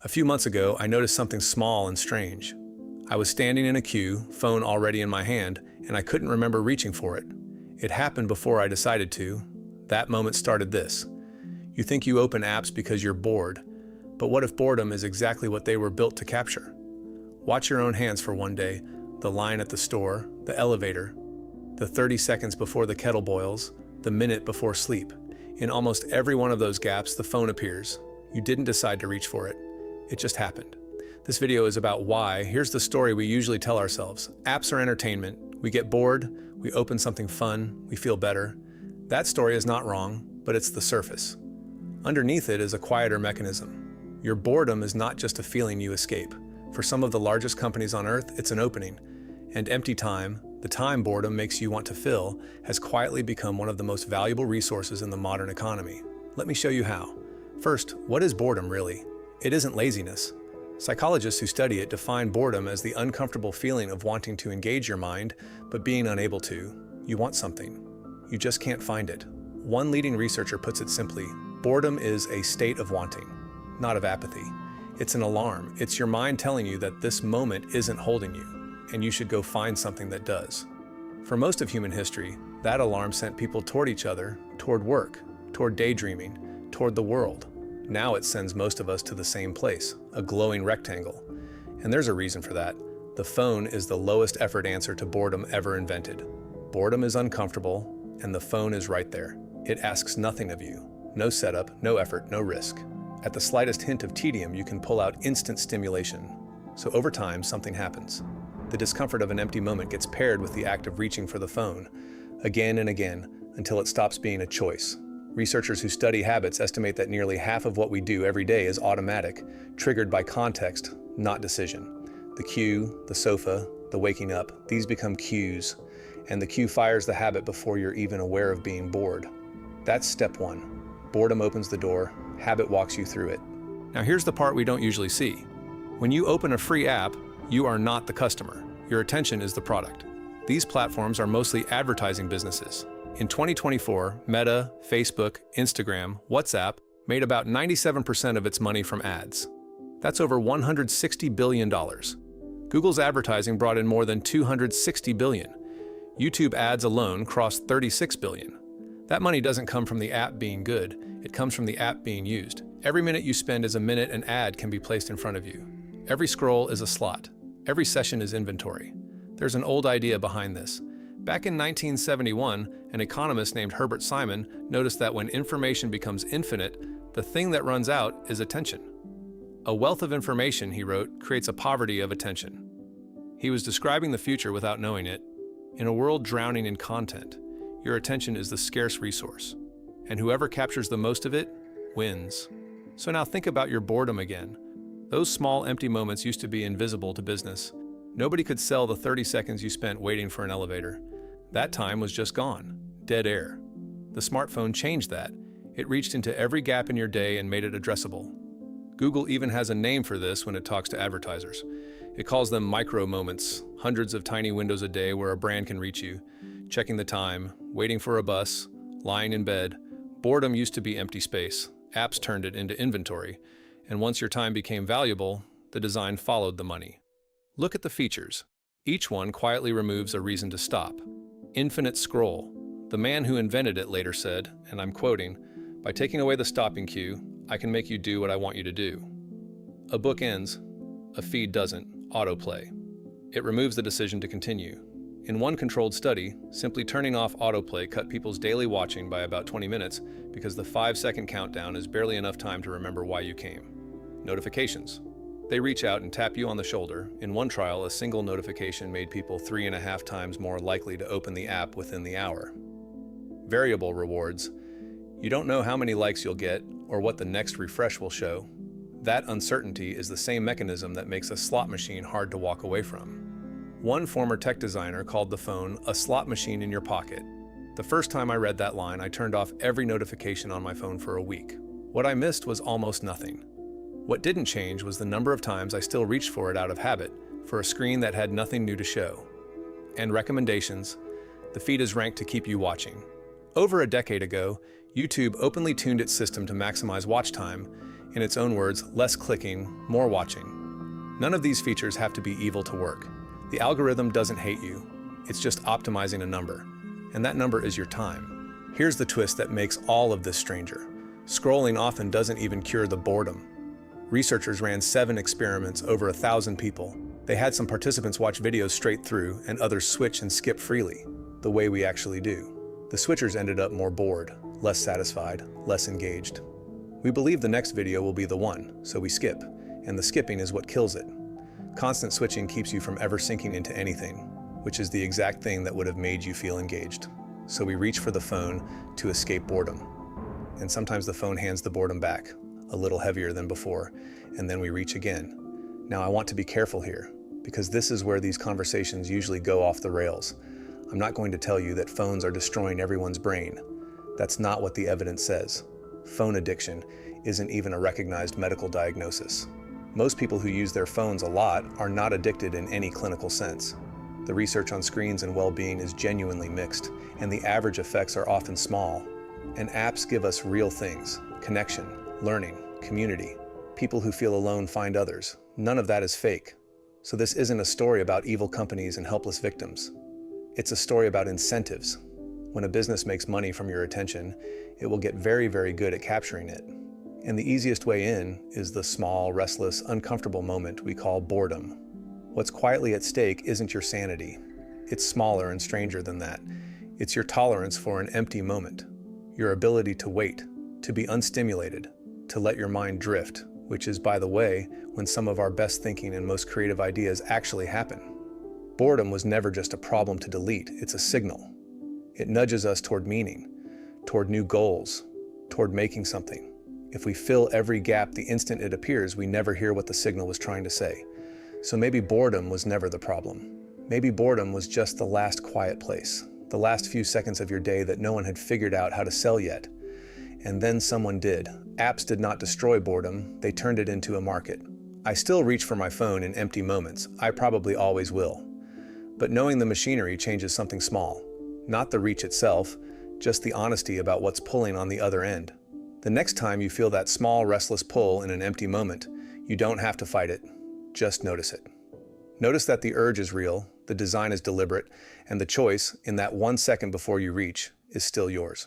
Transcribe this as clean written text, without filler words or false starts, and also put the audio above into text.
A few months ago, I noticed something small and strange. I was standing in a queue, phone already in my hand, and I couldn't remember reaching for it. It happened before I decided to. That moment started this. You think you open apps because you're bored, but what if boredom is exactly what they were built to capture? Watch your own hands for one day, the line at the store, the elevator, the 30 seconds before the kettle boils, the minute before sleep. In almost every one of those gaps, the phone appears. You didn't decide to reach for it. It just happened. This video is about why. Here's the story we usually tell ourselves. Apps are entertainment. We get bored, we open something fun, we feel better. That story is not wrong, but it's the surface. Underneath it is a quieter mechanism. Your boredom is not just a feeling you escape. For some of the largest companies on Earth, it's an opening. And empty time, the time boredom makes you want to fill, has quietly become one of the most valuable resources in the modern economy. Let me show you how. First, what is boredom really? It isn't laziness. Psychologists who study it define boredom as the uncomfortable feeling of wanting to engage your mind, but being unable to. You want something. You just can't find it. One leading researcher puts it simply, boredom is a state of wanting, not of apathy. It's an alarm. It's your mind telling you that this moment isn't holding you, and you should go find something that does. For most of human history, that alarm sent people toward each other, toward work, toward daydreaming, toward the world. Now it sends most of us to the same place, a glowing rectangle. And there's a reason for that. The phone is the lowest effort answer to boredom ever invented. Boredom is uncomfortable, and the phone is right there. It asks nothing of you. No setup, no effort, no risk. At the slightest hint of tedium, you can pull out instant stimulation. So over time, something happens. The discomfort of an empty moment gets paired with the act of reaching for the phone, again and again, until it stops being a choice. Researchers who study habits estimate that nearly half of what we do every day is automatic, triggered by context, not decision. The cue, the sofa, the waking up, these become cues, and the cue fires the habit before you're even aware of being bored. That's step one. Boredom opens the door, habit walks you through it. Now here's the part we don't usually see. When you open a free app, you are not the customer. Your attention is the product. These platforms are mostly advertising businesses. In 2024, Meta, Facebook, Instagram, WhatsApp made about 97% of its money from ads. That's over $160 billion. Google's advertising brought in more than $260 billion. YouTube ads alone crossed $36 billion. That money doesn't come from the app being good, it comes from the app being used. Every minute you spend is a minute an ad can be placed in front of you. Every scroll is a slot. Every session is inventory. There's an old idea behind this. Back in 1971, an economist named Herbert Simon noticed that when information becomes infinite, the thing that runs out is attention. A wealth of information, he wrote, creates a poverty of attention. He was describing the future without knowing it. In a world drowning in content, your attention is the scarce resource, and whoever captures the most of it wins. So now think about your boredom again. Those small empty moments used to be invisible to business. Nobody could sell the 30 seconds you spent waiting for an elevator. That time was just gone. Dead air. The smartphone changed that. It reached into every gap in your day and made it addressable. Google even has a name for this when it talks to advertisers. It calls them micro moments, hundreds of tiny windows a day where a brand can reach you. Checking the time, waiting for a bus, lying in bed. Boredom used to be empty space. Apps turned it into inventory. And once your time became valuable, the design followed the money. Look at the features. Each one quietly removes a reason to stop. Infinite scroll. The man who invented it later said, and I'm quoting, "By taking away the stopping cue, I can make you do what I want you to do." A book ends, a feed doesn't, autoplay. It removes the decision to continue. In one controlled study, simply turning off autoplay cut people's daily watching by about 20 minutes because the 5-second countdown is barely enough time to remember why you came. Notifications. They reach out and tap you on the shoulder. In one trial, a single notification made people 3.5 times more likely to open the app within the hour. Variable rewards. You don't know how many likes you'll get or what the next refresh will show. That uncertainty is the same mechanism that makes a slot machine hard to walk away from. One former tech designer called the phone a slot machine in your pocket. The first time I read that line, I turned off every notification on my phone for a week. What I missed was almost nothing. What didn't change was the number of times I still reached for it out of habit, for a screen that had nothing new to show. And recommendations. The feed is ranked to keep you watching. Over a decade ago, YouTube openly tuned its system to maximize watch time. In its own words, less clicking, more watching. None of these features have to be evil to work. The algorithm doesn't hate you. It's just optimizing a number. And that number is your time. Here's the twist that makes all of this stranger. Scrolling often doesn't even cure the boredom. Researchers ran 7 experiments over 1,000 people. They had some participants watch videos straight through and others switch and skip freely, the way we actually do. The switchers ended up more bored, less satisfied, less engaged. We believe the next video will be the one, so we skip, and the skipping is what kills it. Constant switching keeps you from ever sinking into anything, which is the exact thing that would have made you feel engaged. So we reach for the phone to escape boredom. And sometimes the phone hands the boredom back, a little heavier than before, and then we reach again. Now I want to be careful here, because this is where these conversations usually go off the rails. I'm not going to tell you that phones are destroying everyone's brain. That's not what the evidence says. Phone addiction isn't even a recognized medical diagnosis. Most people who use their phones a lot are not addicted in any clinical sense. The research on screens and well-being is genuinely mixed, and the average effects are often small. And apps give us real things: connection, learning, community. People who feel alone find others. None of that is fake. So this isn't a story about evil companies and helpless victims. It's a story about incentives. When a business makes money from your attention, it will get very, very good at capturing it. And the easiest way in is the small, restless, uncomfortable moment we call boredom. What's quietly at stake isn't your sanity. It's smaller and stranger than that. It's your tolerance for an empty moment. Your ability to wait, to be unstimulated, to let your mind drift, which is, by the way, when some of our best thinking and most creative ideas actually happen. Boredom was never just a problem to delete, it's a signal. It nudges us toward meaning, toward new goals, toward making something. If we fill every gap the instant it appears, we never hear what the signal was trying to say. So maybe boredom was never the problem. Maybe boredom was just the last quiet place, the last few seconds of your day that no one had figured out how to sell yet. And then someone did. Apps did not destroy boredom, they turned it into a market. I still reach for my phone in empty moments. I probably always will. But knowing the machinery changes something small. Not the reach itself, just the honesty about what's pulling on the other end. The next time you feel that small, restless pull in an empty moment, you don't have to fight it. Just notice it. Notice that the urge is real, the design is deliberate, and the choice, in that 1 second before you reach, is still yours.